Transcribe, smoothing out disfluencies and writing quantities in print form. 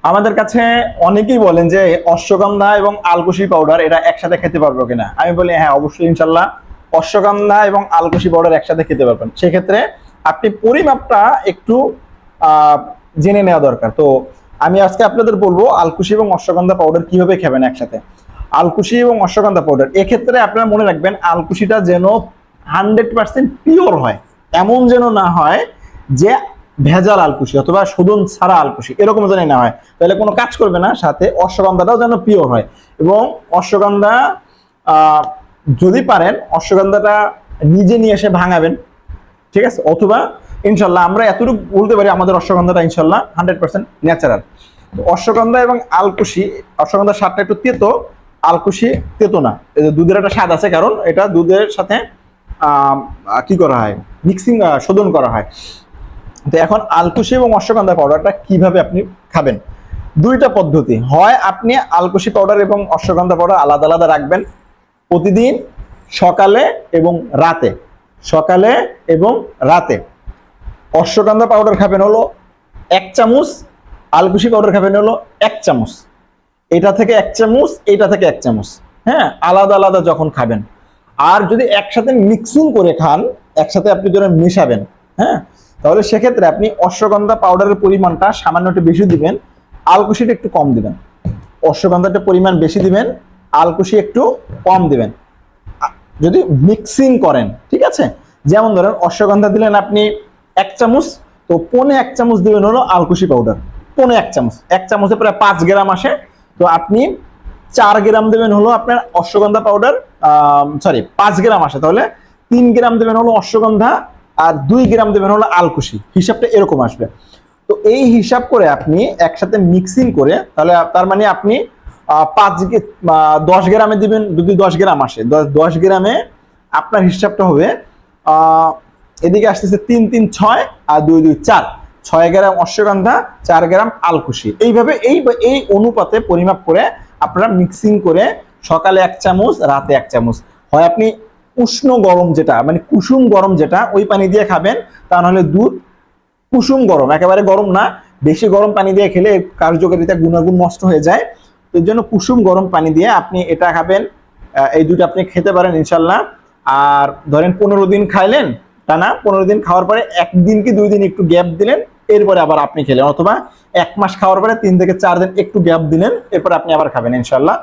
আমাদের কাছে অনেকেই বলেন যে অশ্বগন্ধা এবং আলকুশি পাউডার এটা একসাথে খেতে পারবো কিনা। আমি বলি হ্যাঁ, অবশ্যই ইনশাল্লাহ অশ্বগন্ধা এবং আলকুশি পাউডার একসাথে খেতে পারবেন। সেক্ষেত্রে আপনি পরিমাপটা একটু আহ জেনে নেওয়া দরকার। তো আমি আজকে আপনাদের বলবো আলকুশি এবং অশ্বগন্ধা পাউডার কিভাবে খাবেন একসাথে। আলকুশি এবং অশ্বগন্ধা পাউডার এক্ষেত্রে আপনারা মনে রাখবেন আলকুশিটা যেন 100% পিওর হয়, এমন যেন না হয় যে ভেজাল আলকুশি অথবা শোধন ছাড়া আলকুশি এরকম যেন না হয়, তাহলে কোনো কাজ করবে না। সাথে অশ্বগন্ধাটাও যেন পিওর হয় এবং অশ্বগন্ধা যদি পারেন অশ্বগন্ধাটা নিজে নিয়ে এসে ভাঙাবেন, ঠিক আছে? অথবা ইনশাল্লাহ আমরা এতটুকু বলতে পারি আমাদের অশ্বগন্ধাটা ইনশাল্লাহ 100% ন্যাচারাল। অশ্বগন্ধা এবং আলকুশি, অশ্বগন্ধার স্বাদটা একটু তেতো, আলকুশি তেতো না। দুধের একটা স্বাদ আছে, কারণ এটা দুধের সাথে কি করা হয়, মিক্সিং শোধন করা হয়। তো এখন আলকুশি এবং অশ্বগন্ধা পাউডারটা কিভাবে আপনি খাবেন, দুইটা পদ্ধতি হয়। আপনি আলকুশি পাউডার এবং অশ্বগন্ধা পাউডার আলাদা আলাদা রাখবেন প্রতিদিন সকালে এবং রাতে, সকালে এবং রাতে। অশ্বগন্ধা পাউডার খাবেন হলো 1 চামচ, আলকুশি পাউডার খাবেন হলো 1 চামচ। এটা থেকে 1 চামচ, এটা থেকে 1 চামচ, হ্যাঁ, আলাদা আলাদা যখন খাবেন। আর যদি একসাথে মিক্সিং করে খান, একসাথে আপনি যখন মেশাবেন, হ্যাঁ, তাহলে সেক্ষেত্রে আপনি অশ্বগন্ধা পাউডারের পরিমাণটা সামান্য একটু বেশি দিবেন, আলকুশিটা একটু কম দিবেন। অশ্বগন্ধাটা পরিমাণ বেশি দিবেন, আলকুশি একটু কম দিবেন যদি মিক্সিং করেন, ঠিক আছে? যেমন ধরেন অশ্বগন্ধা দিলেন আপনি 1 চামচ, তো 1.25 চামচ দিবেন হলো আলকুশি পাউডার। 1.25 চামচ, 1 চামচে প্রায় 5 গ্রাম আসে, তো আপনি 4 গ্রাম দেবেন হলো আপনার অশ্বগন্ধা পাউডার, সরি 5 গ্রাম আসে, তাহলে 3 গ্রাম দেবেন হলো অশ্বগন্ধা আর 2 গ্রাম দেবেন হলো আলকুশি। হিসাবটা এরকম আসবে। তো এই হিসাব করে আপনি একসাথে মিক্সিং করে, তাহলে তার মানে আপনি 10 গ্রামে দিবেন, যদি 10 গ্রাম আসে, 10 গ্রামে আপনার হিসাবটা হবে এদিকে আসতেছে 3 3 6 আর 2 2 4, 6 গ্রাম অশ্বগন্ধা, 4 গ্রাম আলকুশি। এইভাবে এই অনুপাতে পরিমাপ করে আপনারা মিক্সিং করে সকালে 1 চামচ, রাতে 1 চামচ, হয় আপনি উষ্ণ গরম যেটা মানে কুসুম গরম যেটা ওই পানি দিয়ে খাবেন, তা নাহলে দুধ কুসুম গরম, একেবারে গরম না, বেশি গরম পানি দিয়ে খেলে কার্যকারিতা গুণাগুণ নষ্ট হয়ে যায়। তো এর জন্য কুসুম গরম পানি দিয়ে আপনি এটা খাবেন। এই দুটো আপনি খেতে পারেন ইনশাল্লাহ। আর ধরেন 15 দিন খাইলেন টানা, 15 দিন খাওয়ার পরে 1 দিন কি 2 দিন একটু গ্যাপ দিলেন, এরপরে আবার আপনি খেলেন, অথবা 1 মাস খাওয়ার পরে 3 থেকে 4 দিন একটু গ্যাপ দিলেন, এরপর আপনি আবার খাবেন ইনশাল্লাহ।